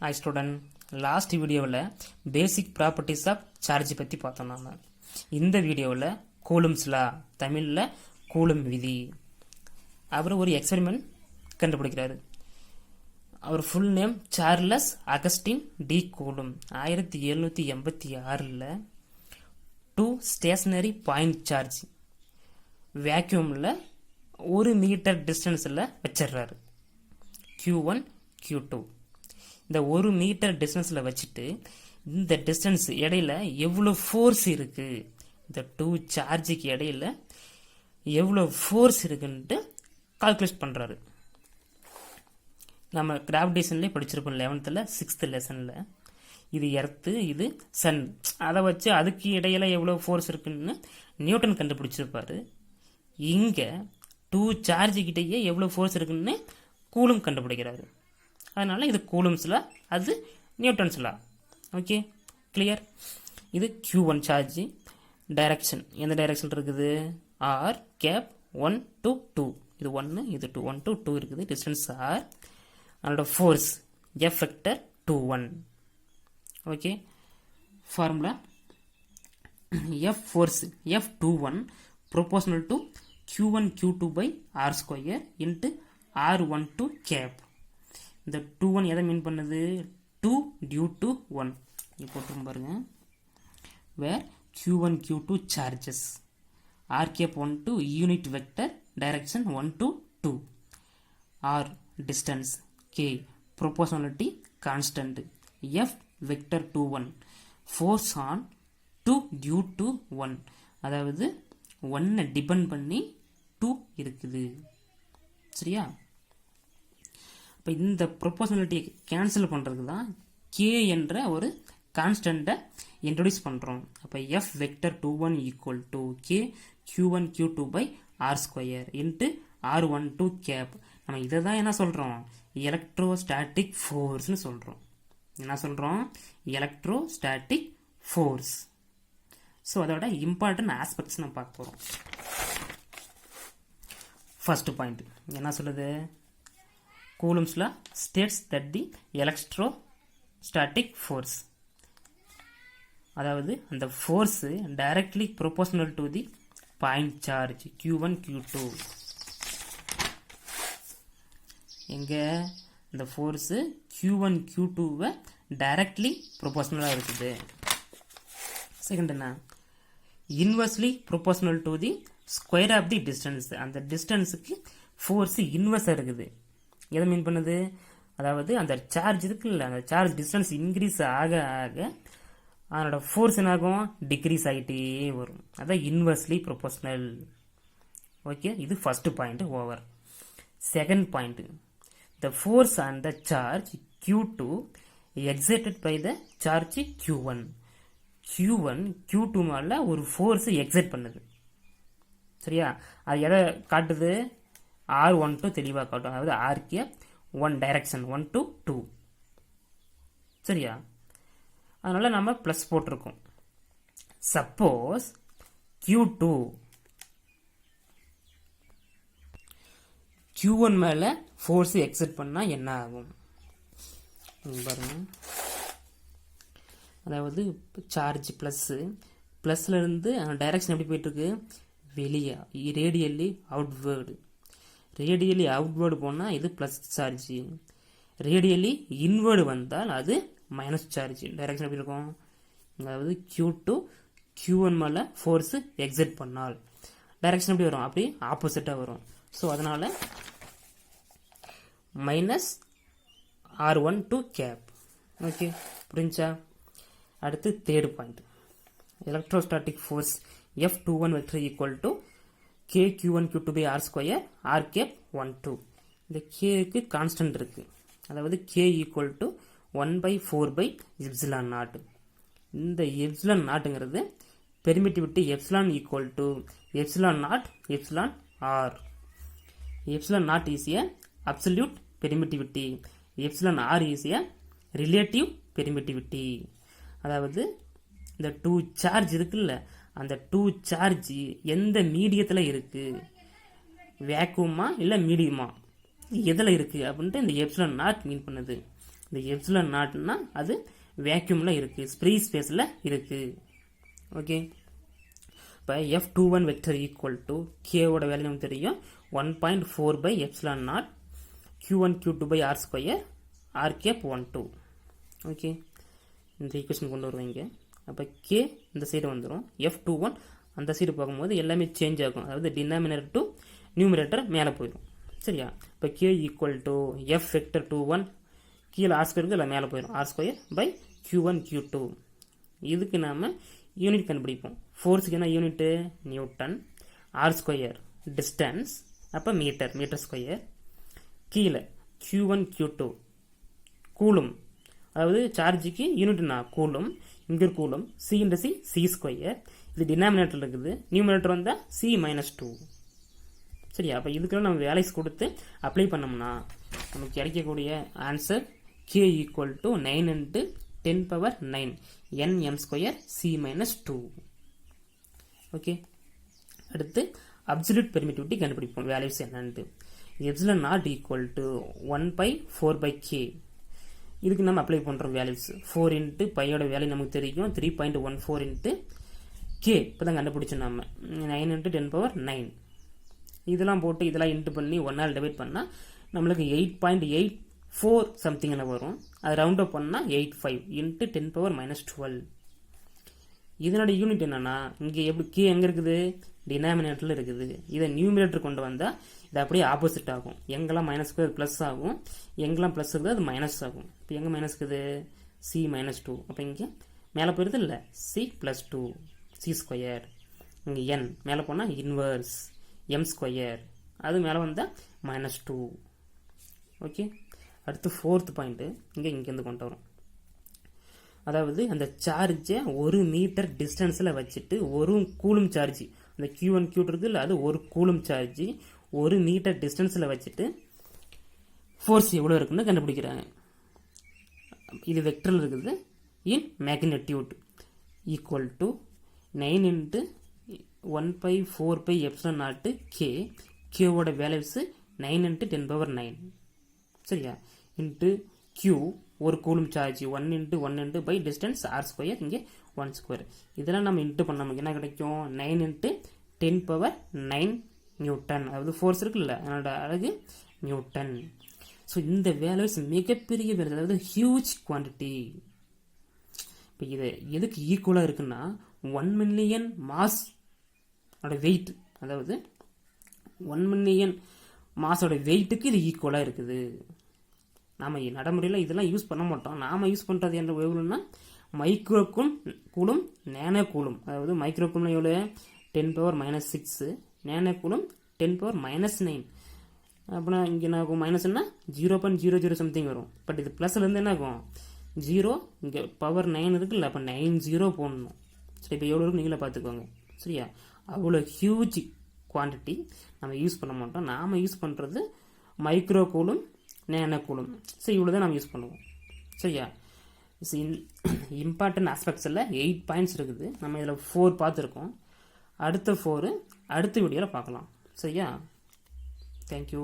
Hi student, last வீடியோவில் பேசிக் properties of charge பற்றி பார்த்தோம் நாம. இந்த வீடியோவில் கூலும்ஸ் லா, தமிழில் கூலும் விதி. அவர் ஒரு எக்ஸ்பெரிமெண்ட் கண்டுபிடிக்கிறாரு. அவர் full name Charles Augustin de Coulomb. 1786 2 stationary point charge வேக்யூமில் 1 மீட்டர் டிஸ்டன்ஸில் வச்சிடுறாரு. Q1 Q2 இந்த 1 மீட்டர் டிஸ்டன்ஸில் வச்சுட்டு இந்த டிஸ்டன்ஸ் இடையில எவ்வளோ ஃபோர்ஸ் இருக்கு, இந்த 2 சார்ஜுக்கு இடையில எவ்வளோ ஃபோர்ஸ் இருக்குன்ட்டு கால்குலேட் பண்ணுறாரு. நம்ம கிராவிடேஷன்லேயே படிச்சிருப்போம் 11th 6th லெசனில். இது எர்த்து, இது சன், அதை வச்சு அதுக்கு இடையில எவ்வளோ ஃபோர்ஸ் இருக்குன்னு நியூட்டன் கண்டுபிடிச்சிருப்பாரு. இங்கே 2 சார்ஜுக்கிட்டேயே எவ்வளோ ஃபோர்ஸ் இருக்குன்னு கூலும் கண்டுபிடிக்கிறாரு. அதனால் இது கூலும்ஸ் லா, அது நியூட்டன்ஸ் லா. Okay, clear. இது Q1 சார்ஜ். டைரக்ஷன் எந்த டைரக்ஷன் இருக்குது? R cap 1 to 2. இது 1, இது 2, 1 to 2 இருக்குது. Distance R. அதோட force F vector 21. Okay, formula F force F21 proportional to Q1 Q2 by R square into R12 cap. இந்த 21 எதை மீன் பண்ணுது? 2 due to 1 இப்போ பாருங்க. Where Q1 Q2 charges, R cap 1 to unit vector direction 1 to 2, R distance, K proportionality constant, F vector 21 force on 2 due to 1, அதாவது 1 depend பண்ணி 2 இருக்குது. சரியா? இப்போ இந்த ப்ரொபோர்ஷனாலிட்டியை கேன்சல் பண்ணுறதுக்கு தான் கே என்ற ஒரு கான்ஸ்டண்ட்டை இன்ட்ரடியூஸ் பண்ணுறோம். அப்போ F vector 21 equal to K Q1 Q2 by R square into R12 cap. நம்ம இதை தான் என்ன சொல்கிறோம்? எலக்ட்ரோஸ்டாட்டிக் ஃபோர்ஸ்னு சொல்கிறோம். என்ன சொல்கிறோம்? Electrostatic force. ஸோ அதோட இம்பார்ட்டன்ட் ஆஸ்பெக்ட்ஸ் நம்ம பார்க்க போகிறோம். ஃபர்ஸ்ட் பாயிண்ட் என்ன சொல்லுது? Coulomb's law states that the electrostatic force, அதாவது அந்த force directly proportional to the point charge Q1 Q2. எங்க இந்த ஃபோர்ஸ் Q1 Q2 டைரக்ட்லி ப்ரொபோர்ஷனலாக இருக்குது. செகண்ட் என்ன? Inversely proportional to the square of the distance. அந்த டிஸ்டன்ஸுக்கு ஃபோர்ஸ் இன்வெர்ஸாக இருக்குது. எதை மீன் பண்ணுது? அதாவது அந்த சார்ஜ் இருக்குல்ல, அந்த சார்ஜ் டிஸ்டன்ஸ் இன்க்ரீஸ் ஆக ஆக அதனோட ஃபோர்ஸ் என்னாகும்? டிக்ரீஸ் ஆகிட்டே வரும். அதான் இன்வெர்ஸ்லி ப்ரொபோர்ஷனல். ஓகே, இது first point over. Second point, the force on the charge Q2 excited by the charge Q1. Q1 Q2 மேல ஒரு ஃபோர்ஸ் எக்ஸைட் பண்ணுது. சரியா? அது எதை காட்டுது? R12 தெளிவாக காட்டும். அதாவது ஆர்கே 1 டைரக்ஷன் 1 to 2. சரியா? அதனால நம்ம பிளஸ் போட்டிருக்கோம். சப்போஸ் Q2 Q1 மேல ஃபோர்ஸ் எக்ஸைட் பண்ணா என்ன ஆகும் பாருங்க. அதாவது சார்ஜ் பிளஸ்ல இருந்து டைரக்ஷன் எப்படி போயிட்டு இருக்கு? வெளியே, ரேடியல்லி அவுட்வேர்டு. ரேடியலி அவுட்வேர்டு போனால் இது ப்ளஸ் சார்ஜ், ரேடியலி இன்வேர்டு வந்தால் அது மைனஸ் சார்ஜ். டைரக்ஷன் எப்படி இருக்கும்? அதாவது Q2 Q1 மேலே ஃபோர்ஸ் எக்ஸைட் பண்ணால் டைரக்ஷன் எப்படி வரும்? அப்படி ஆப்போசிட்டாக வரும். ஸோ அதனால் மைனஸ் R12 கேப். ஓகே, புரிஞ்சா? அடுத்து third point, electrostatic force F21 vector equal to K Q1 Q2 by R square R cap 12. இந்த Kக்கு கான்ஸ்டன்ட் இருக்கு. அதாவது K equal to 1 by 4 by epsilon naught. இந்த epsilon naughtங்கிறது permittivity epsilon equal to epsilon naught epsilon R. Epsilon naught is a absolute permittivity. Epsilon R is a relative permittivity. அதாவது இந்த 2 charge இருக்குல்ல, அந்த 2 charge எந்த மீடியத்தில் இருக்கு? வேக்யூமா இல்லை மீடியமா, எதில் இருக்கு அப்படின்ட்டு இந்த எப்சிலான் நாட் மீன் பண்ணுது. இந்த எப்சிலான் நாட்னா அது வேக்யூமில் இருக்குது, ஃப்ரீ ஸ்பேஸில் இருக்குது. ஓகே, இப்போ F21 vector equal to K value நமக்கு தெரியும் 1.4 by epsilon naught Q1 Q2 by R square R cap 12. Okay, இந்த ஈக்குவேஷன் கொண்டு வருவீங்க. அப்போ கே இந்த சைடு வந்துடும், F21 அந்த சைடு பார்க்கும்போது எல்லாமே சேஞ்ச் ஆகும், அதாவது டினாமினேட்டர் டு நியூமரேட்டர் மேலே போயிடும். சரியா, இப்போ K equal to F vector 21 கீழே ஆர் ஸ்கொயருக்கு இல்லை மேலே போயிடும், R square by Q1 Q2. இதுக்கு நாம் யூனிட் கண்டுபிடிப்போம். ஃபோர்ஸுக்கு என்ன unit? Newton. R square distance, அப்போ மீட்டர் ஸ்கொயர். கீழே Q1 Q2 கூலும், அதாவது சார்ஜுக்கு யூனிட்னா கூலும், இங்கே coulomb, C into C C square. இது டினாமினேட்டர் இருக்குது, நியூமினேட்டர் வந்தால் சி -2. சரியா, அப்போ இதுக்கெல்லாம் நம்ம வேலைஸ் கொடுத்து அப்ளை பண்ணோம்னா நமக்கு கிடைக்கக்கூடிய answer K equal to 9 × 10⁹ nm square C -2. Okay, அடுத்து அப்சல்யூட் பெர்மிட்டிவிட்டி கண்டுபிடிப்போம், வேல்யூஸ் என்னன்ட்டு. Epsilon not equal to 1/4/k. இதுக்கு நம்ம அப்ளை பண்ணுறோம் வேல்யூஸ். 4 × பையோட வேல்யூ நமக்கு தெரியும் 3.14 × k. இப்போ தான் கண்டுபிடிச்சோம் நம்ம 9 × 10⁹. இதெல்லாம் போட்டு இதெல்லாம் இன்ட்டு பண்ணி 1 டிவைட் பண்ணால் நம்மளுக்கு 8.84 சம்திங் வரும். அது ரவுண்ட் அப் பண்ணால் 85 × 10⁻−12. இதனோட யூனிட் என்னன்னா, இங்கே எப்படி கே எங்கே இருக்குது? டினாமினேட்டரில் இருக்குது. இதை நியூமினேட்டர் கொண்டு வந்தால் இது அப்படியே ஆப்போசிட் ஆகும். எங்கெல்லாம் மைனஸ்க்கு அது ப்ளஸ் ஆகும், எங்கெல்லாம் ப்ளஸ் இருக்குது அது மைனஸ் ஆகும். இப்போ எங்கே மைனஸ் இருக்குது? சி -2. அப்போ இங்கே மேலே போயிடுது இல்லை, சி +2 சி ஸ்கொயர். இங்கே என் மேலே போனால் இன்வர்ஸ் எம் ஸ்கொயர், அது மேலே வந்தால் -2. ஓகே, அடுத்து 4th பாயிண்ட்டு இங்கேருந்து கொண்டு வரும். அதாவது அந்த சார்ஜை 1 மீட்டர் டிஸ்டன்ஸில் வச்சுட்டு ஒரு கூலும் சார்ஜ், அந்த Q1 Q2 இருக்குது இல்லை, அது ஒரு கூலும் சார்ஜ் 1 மீட்டர் டிஸ்டன்ஸில் வச்சுட்டு ஃபோர்ஸ் எவ்வளோ இருக்குன்னு கண்டுபிடிக்கிறாங்க. இது வெக்டரில் இருக்குது, in magnitude equal to 9 × 1/4πε0 k. கேவோட வேல்யூஸ் 9 × 10⁹. சரியா, இன்ட்டு Q ஒரு coulomb charge 1 × 1 by distance R square, இங்கே 1 ஸ்கொயர். இதெல்லாம் நம்ம இன்ட்டு பண்ண நமக்கு என்ன கிடைக்கும்? 9 × 10⁹ நியூட்டன். அதாவது ஃபோர்ஸ் இருக்குல்ல, அதனோட அழகு நியூட்டன். ஸோ இந்த வேல்யூஸ் மிகப்பெரிய வேல்யூ, அதாவது ஹியூஜ் குவான்டிட்டி. இப்போ இது எதுக்கு ஈக்குவலாக இருக்குன்னா 1 மில்லியன் மாஸ் வெயிட், அதாவது 1 மில்லியன் மாஸோட வெயிட்டுக்கு இது ஈக்குவலாக இருக்குது. நாம் நடைமுறையில் இதெல்லாம் யூஸ் பண்ண மாட்டோம். நாம் யூஸ் பண்ணுறது என்ற எவ்வளோன்னா மைக்ரோ கூலும் நேனோ கூலும். அதாவது மைக்ரோ கூலும் எவ்வளோ? 10⁻⁻6, நேனோ கூலும் 10⁻⁻9. அப்படின்னா இங்கே என்ன ஆகும்? மைனஸ்னா 0.00 சம்திங் வரும். பட் இது ப்ளஸ்லேருந்து என்ன ஆகும்? 0, இங்கே பவர் 9 இருக்குல்ல, அப்போ 90 போடணும். சரி, இப்போ எவ்வளோ இருக்கும் நீங்களே பார்த்துக்கோங்க. சரியா, அவ்வளோ ஹியூஜ் குவான்டிட்டி நம்ம யூஸ் பண்ண மாட்டோம். நாம் யூஸ் பண்ணுறது மைக்ரோ கூலும் நேனோ கூலும். சரி, இவ்வளோ தான் நம்ம யூஸ் பண்ணுவோம். சரியா, இம்பார்ட்டன்ட் ஆஸ்பெக்ட்ஸில் 8 பாயிண்ட்ஸ் இருக்குது. நம்ம இதில் 4 பார்த்துருக்கோம். அடுத்த 4 அடுத்த வீடியோவில் பார்க்கலாம். சரியா, தேங்க்யூ.